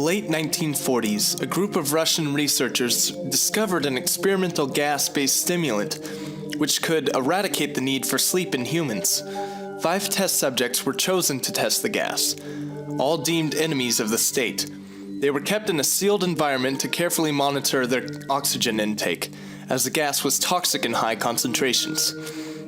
late 1940s, a group of Russian researchers discovered an experimental gas-based stimulant which could eradicate the need for sleep in humans. 5 test subjects were chosen to test the gas, all deemed enemies of the state. They were kept in a sealed environment to carefully monitor their oxygen intake, as the gas was toxic in high concentrations.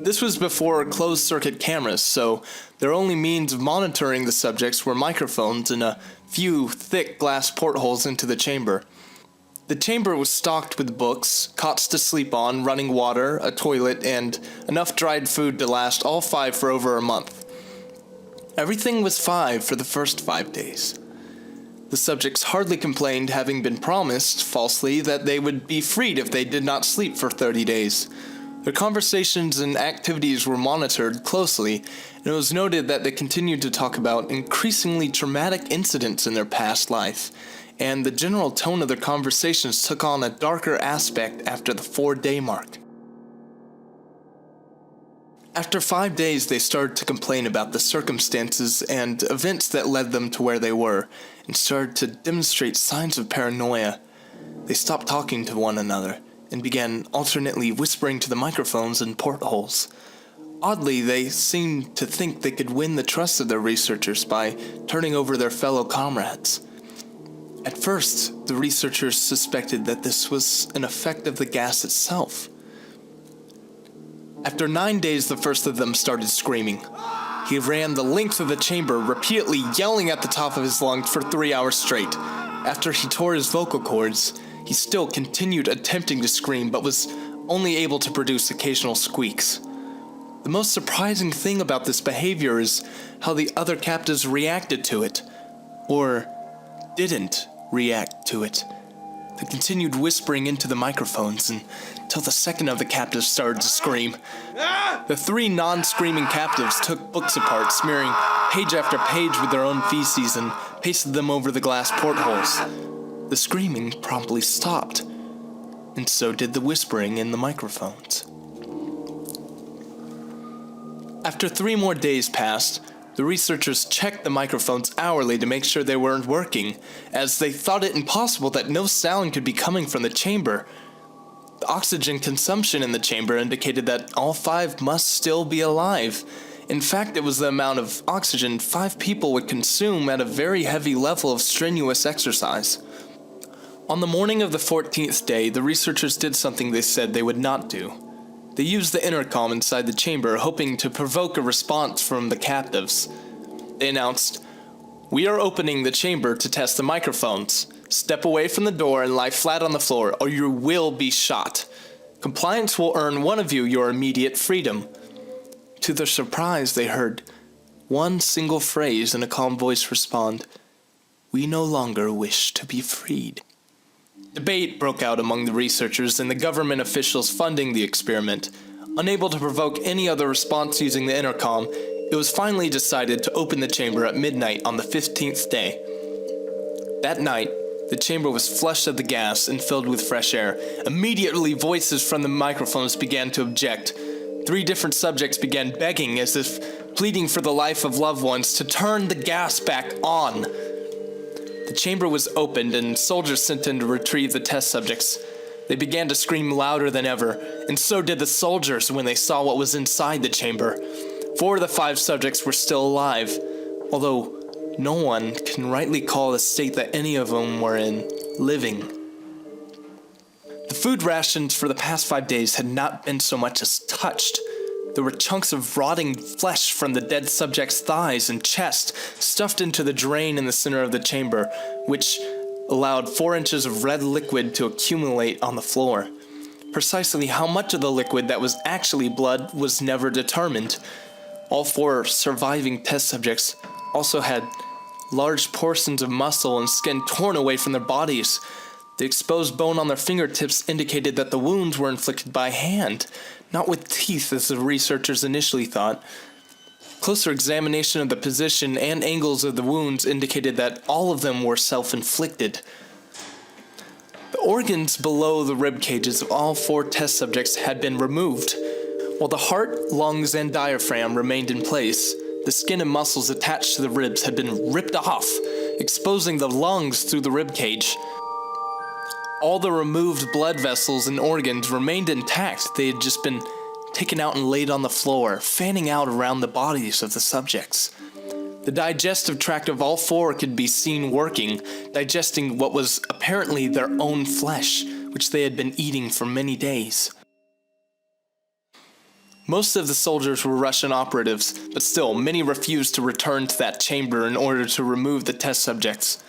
This was before closed-circuit cameras, so their only means of monitoring the subjects were microphones and a few thick glass portholes into the chamber. The chamber was stocked with books, cots to sleep on, running water, a toilet, and enough dried food to last all 5 for over a month. Everything was 5 for the first 5 days. The subjects hardly complained, having been promised, falsely, that they would be freed if they did not sleep for 30 days. Their conversations and activities were monitored closely, and it was noted that they continued to talk about increasingly traumatic incidents in their past life, and the general tone of their conversations took on a darker aspect after the 4-day mark. After 5 days, they started to complain about the circumstances and events that led them to where they were, and started to demonstrate signs of paranoia. They stopped talking to one another, and began alternately whispering to the microphones and portholes. Oddly, they seemed to think they could win the trust of their researchers by turning over their fellow comrades. At first, the researchers suspected that this was an effect of the gas itself. After 9 days, the first of them started screaming. He ran the length of the chamber, repeatedly yelling at the top of his lungs for 3 hours straight. After he tore his vocal cords, he still continued attempting to scream, but was only able to produce occasional squeaks. The most surprising thing about this behavior is how the other captives reacted to it, or didn't react to it. They continued whispering into the microphones until the second of the captives started to scream. The 3 non-screaming captives took books apart, smearing page after page with their own feces and pasted them over the glass portholes. The screaming promptly stopped, and so did the whispering in the microphones. After 3 more days passed, the researchers checked the microphones hourly to make sure they weren't working, as they thought it impossible that no sound could be coming from the chamber. The oxygen consumption in the chamber indicated that all 5 must still be alive. In fact, it was the amount of oxygen 5 people would consume at a very heavy level of strenuous exercise. On the morning of the 14th day, the researchers did something they said they would not do. They used the intercom inside the chamber, hoping to provoke a response from the captives. They announced, "We are opening the chamber to test the microphones. Step away from the door and lie flat on the floor, or you will be shot. Compliance will earn one of you your immediate freedom." To their surprise, they heard one single phrase in a calm voice respond, "We no longer wish to be freed." Debate broke out among the researchers and the government officials funding the experiment. Unable to provoke any other response using the intercom, it was finally decided to open the chamber at midnight on the 15th day. That night, the chamber was flushed of the gas and filled with fresh air. Immediately, voices from the microphones began to object. 3 different subjects began begging, as if pleading for the life of loved ones, to turn the gas back on. The chamber was opened and soldiers sent in to retrieve the test subjects. They began to scream louder than ever, and so did the soldiers when they saw what was inside the chamber. 4 of the 5 subjects were still alive, although no one can rightly call the state that any of them were in living. The food rations for the past 5 days had not been so much as touched. There were chunks of rotting flesh from the dead subject's thighs and chest stuffed into the drain in the center of the chamber, which allowed 4 inches of red liquid to accumulate on the floor. Precisely how much of the liquid that was actually blood was never determined. All 4 surviving test subjects also had large portions of muscle and skin torn away from their bodies. The exposed bone on their fingertips indicated that the wounds were inflicted by hand, not with teeth as the researchers initially thought. Closer examination of the position and angles of the wounds indicated that all of them were self-inflicted. The organs below the rib cages of all 4 test subjects had been removed. While the heart, lungs, and diaphragm remained in place, the skin and muscles attached to the ribs had been ripped off, exposing the lungs through the ribcage. All the removed blood vessels and organs remained intact. They had just been taken out and laid on the floor, fanning out around the bodies of the subjects. The digestive tract of all four could be seen working, digesting what was apparently their own flesh, which they had been eating for many days. Most of the soldiers were Russian operatives, but still, many refused to return to that chamber in order to remove the test subjects.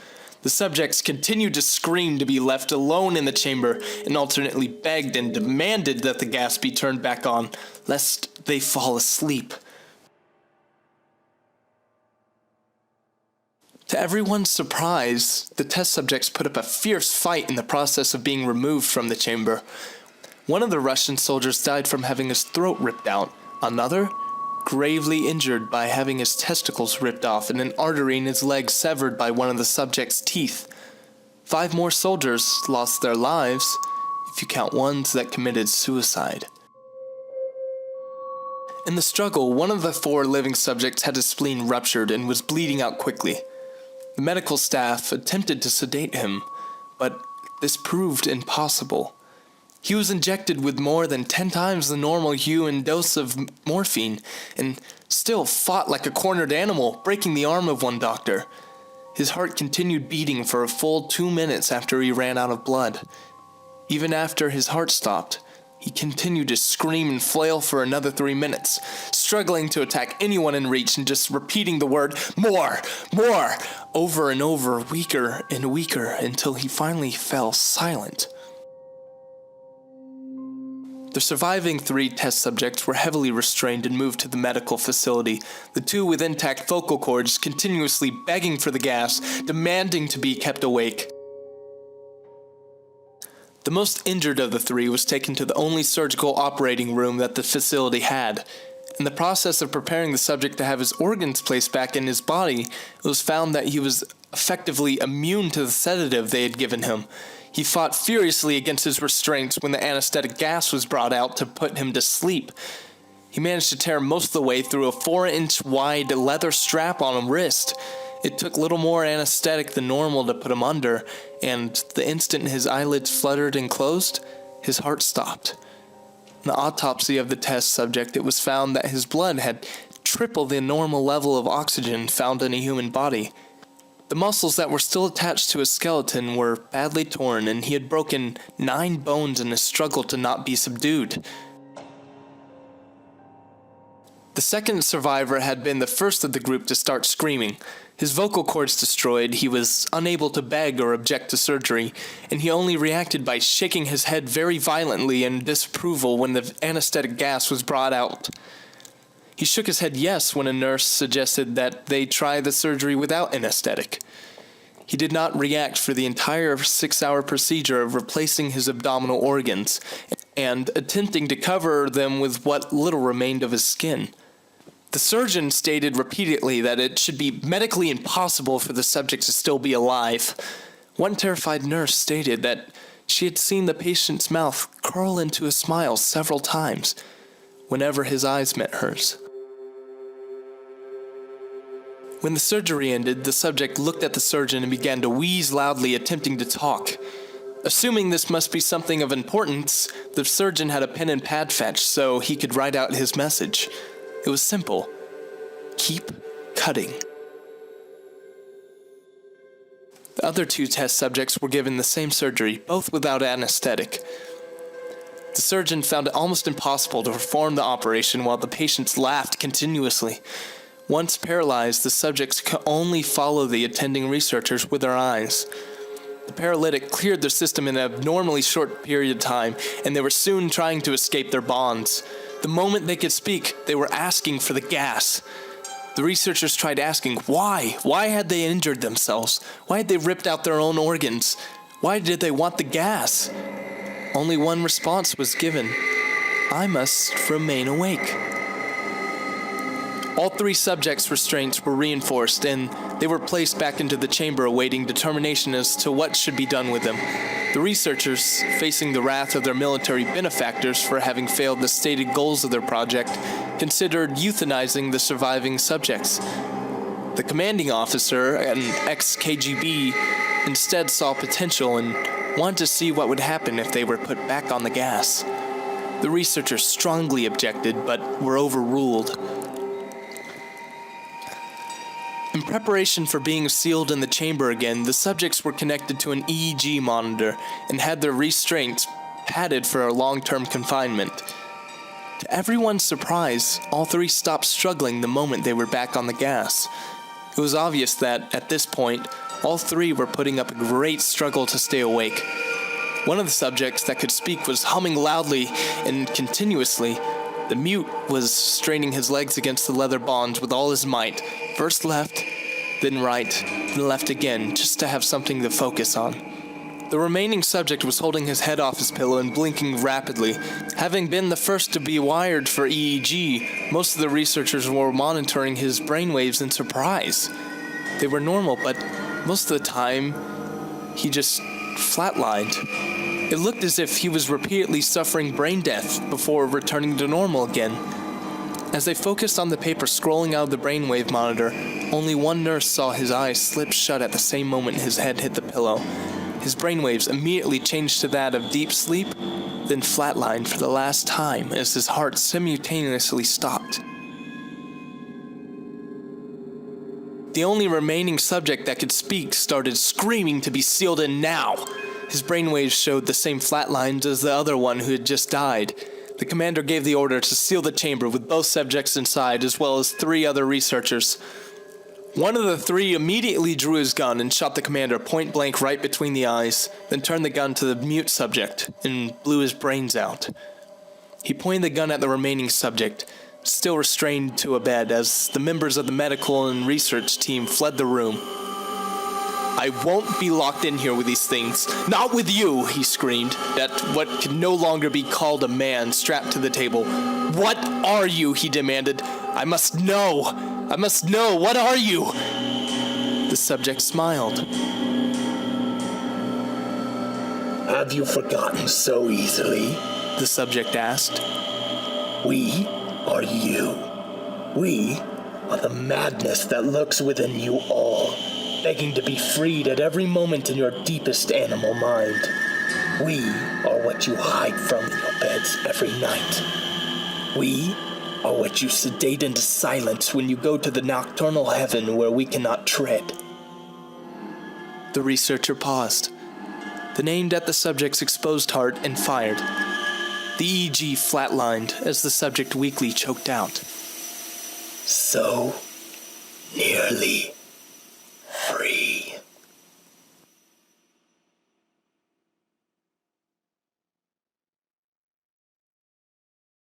The subjects continued to scream to be left alone in the chamber and alternately begged and demanded that the gas be turned back on, lest they fall asleep. To everyone's surprise, the test subjects put up a fierce fight in the process of being removed from the chamber. One of the Russian soldiers died from having his throat ripped out. Another, gravely injured by having his testicles ripped off and an artery in his leg severed by one of the subject's teeth. 5 more soldiers lost their lives, if you count ones that committed suicide. In the struggle, one of the 4 living subjects had his spleen ruptured and was bleeding out quickly. The medical staff attempted to sedate him, but this proved impossible. He was injected with more than 10 times the normal human dose of morphine, and still fought like a cornered animal, breaking the arm of one doctor. His heart continued beating for a full 2 minutes after he ran out of blood. Even after his heart stopped, he continued to scream and flail for another 3 minutes, struggling to attack anyone in reach and just repeating the word, "More! More!" over and over, weaker and weaker, until he finally fell silent. The surviving 3 test subjects were heavily restrained and moved to the medical facility, the 2 with intact vocal cords continuously begging for the gas, demanding to be kept awake. The most injured of the 3 was taken to the only surgical operating room that the facility had. In the process of preparing the subject to have his organs placed back in his body, it was found that he was effectively immune to the sedative they had given him. He fought furiously against his restraints when the anesthetic gas was brought out to put him to sleep. He managed to tear most of the way through a 4-inch wide leather strap on his wrist. It took little more anesthetic than normal to put him under, and the instant his eyelids fluttered and closed, his heart stopped. In the autopsy of the test subject, it was found that his blood had triple the normal level of oxygen found in a human body. The muscles that were still attached to his skeleton were badly torn, and he had broken 9 bones in his struggle to not be subdued. The second survivor had been the first of the group to start screaming. His vocal cords destroyed, he was unable to beg or object to surgery, and he only reacted by shaking his head very violently in disapproval when the anesthetic gas was brought out. He shook his head yes when a nurse suggested that they try the surgery without anesthetic. He did not react for the entire 6-hour procedure of replacing his abdominal organs and attempting to cover them with what little remained of his skin. The surgeon stated repeatedly that it should be medically impossible for the subject to still be alive. One terrified nurse stated that she had seen the patient's mouth curl into a smile several times whenever his eyes met hers. When the surgery ended, the subject looked at the surgeon and began to wheeze loudly, attempting to talk. Assuming this must be something of importance, the surgeon had a pen and pad fetched so he could write out his message. It was simple. Keep cutting. The other 2 test subjects were given the same surgery, both without anesthetic. The surgeon found it almost impossible to perform the operation while the patients laughed continuously. Once paralyzed, the subjects could only follow the attending researchers with their eyes. The paralytic cleared their system in an abnormally short period of time, and they were soon trying to escape their bonds. The moment they could speak, they were asking for the gas. The researchers tried asking why. Why had they injured themselves? Why had they ripped out their own organs? Why did they want the gas? Only one response was given. I must remain awake. All 3 subjects' restraints were reinforced, and they were placed back into the chamber awaiting determination as to what should be done with them. The researchers, facing the wrath of their military benefactors for having failed the stated goals of their project, considered euthanizing the surviving subjects. The commanding officer, an ex-KGB, instead saw potential and wanted to see what would happen if they were put back on the gas. The researchers strongly objected, but were overruled. In preparation for being sealed in the chamber again, the subjects were connected to an EEG monitor and had their restraints padded for a long-term confinement. To everyone's surprise, all three stopped struggling the moment they were back on the gas. It was obvious that, at this point, all three were putting up a great struggle to stay awake. One of the subjects that could speak was humming loudly and continuously. The mute was straining his legs against the leather bonds with all his might, first left, then right, then left again, just to have something to focus on. The remaining subject was holding his head off his pillow and blinking rapidly. Having been the first to be wired for EEG, most of the researchers were monitoring his brainwaves in surprise. They were normal, but most of the time, he just flatlined. It looked as if he was repeatedly suffering brain death before returning to normal again. As they focused on the paper scrolling out of the brainwave monitor, only one nurse saw his eyes slip shut at the same moment his head hit the pillow. His brainwaves immediately changed to that of deep sleep, then flatlined for the last time as his heart simultaneously stopped. The only remaining subject that could speak started screaming to be sealed in now. His brainwaves showed the same flatlines as the other one who had just died. The commander gave the order to seal the chamber with both subjects inside as well as 3 other researchers. One of the 3 immediately drew his gun and shot the commander point blank right between the eyes, then turned the gun to the mute subject and blew his brains out. He pointed the gun at the remaining subject, still restrained to a bed, as the members of the medical and research team fled the room. "I won't be locked in here with these things. Not with you," he screamed, at what could no longer be called a man strapped to the table. "What are you?" he demanded. I must know. What are you?" The subject smiled. "Have you forgotten so easily?" the subject asked. "We are you. We are the madness that lurks within you all, begging to be freed at every moment in your deepest animal mind. We are what you hide from in your beds every night. We are what you sedate into silence when you go to the nocturnal heaven where we cannot tread." The researcher paused, then aimed at the subject's exposed heart and fired. The EEG flatlined as the subject weakly choked out. "So nearly